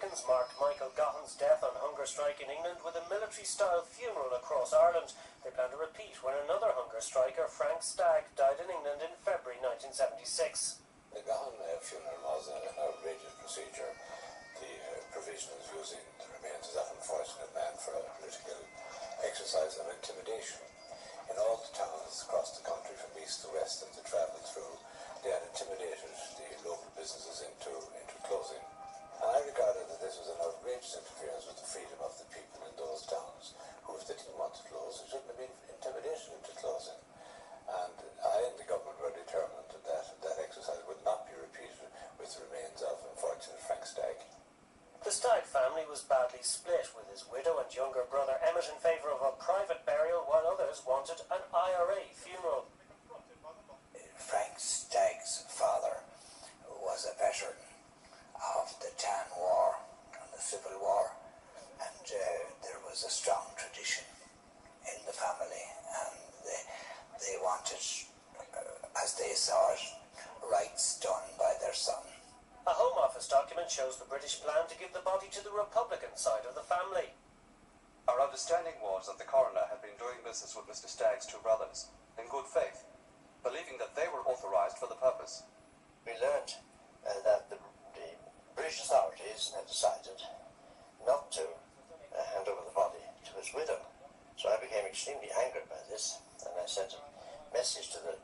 Republicans marked Michael Gothan's death on hunger strike in England with a military-style funeral across Ireland. They plan to repeat when another hunger striker, Frank Stagg, died in England in February 1976. The Gothan funeral was an outrageous procedure. The Provisionals using the remains of that unfortunate man for a political exercise of intimidation. In all the towns across the country, from east to west, that they travelled through, they had intimidated the local businesses into closing. And I regarded that this was an outrageous interference with the freedom of the people in those towns, who, if they didn't want to close, it shouldn't have been intimidation into closing. And I and the government were determined that that exercise would not be repeated with the remains of unfortunate Frank Stagg. The Stagg family was badly split, with his widow and younger brother Emmett in favour of a private burial, while others wanted an IRA funeral. Frank Stagg's father was a veteran of the Tan War and the Civil War, and there was a strong tradition in the family, and they wanted, as they saw it, rights done by their son. A Home Office document shows the British plan to give the body to the Republican side of the family. Our understanding was that the coroner had been doing business with Mr. Stagg's two brothers, in good faith, believing that they were authorised for the purpose. We learned that the British authorities had decided not to hand over the body to his widow. So I became extremely angered by this, and I sent a message to the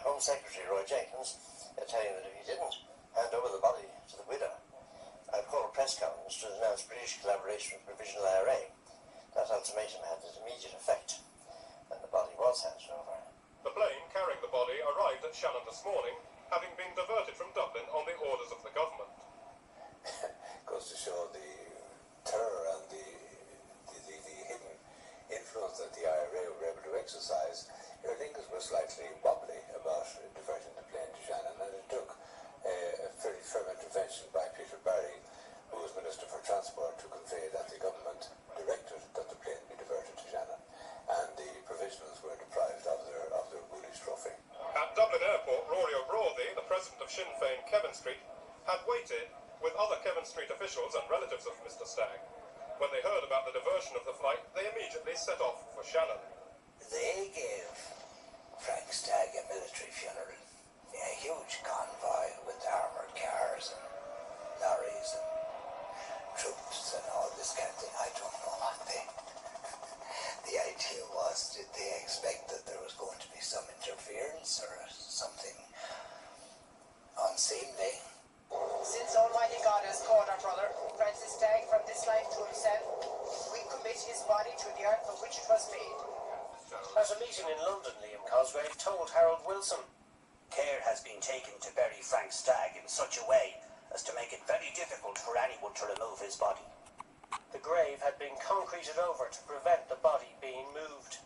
Home Secretary, Roy Jenkins, telling him that if he didn't hand over the body to the widow, I'd call a press conference to announce British collaboration with Provisional IRA. That ultimatum had an immediate effect, and the body was handed over. The plane carrying the body arrived at Shannon this morning, having been diverted from Dublin on the orders of the government. Goes to show the terror and the hidden influence that the IRA were able to exercise. Your Lincolns were slightly wobbly about diverting the plane to Shannon, and it took a fairly firm intervention by Peter Barry, who was Minister for Transport, to convey that the government directed that the plane be diverted to Shannon, and the Provisionals were deprived of their bullish trophy. At Dublin Airport, Rory O'Brothy, the president of Sinn Féin Kevin Street, had waited with other Kevin Street officials and relatives of Mr. Stagg. When they heard about the diversion of the flight, they immediately set off for Shannon. They gave Frank Stagg a military funeral, a huge convoy with armoured cars and lorries and troops and all this kind of thing. I don't know what the idea was. Did they expect that there was going to be some interference or something unseemly? Since Almighty God has called our brother, Francis Stagg, from this life to himself, we commit his body to the earth for which it was made. At a meeting in London, Liam Cosgrave told Harold Wilson, "Care has been taken to bury Frank Stagg in such a way as to make it very difficult for anyone to remove his body." The grave had been concreted over to prevent the body being moved.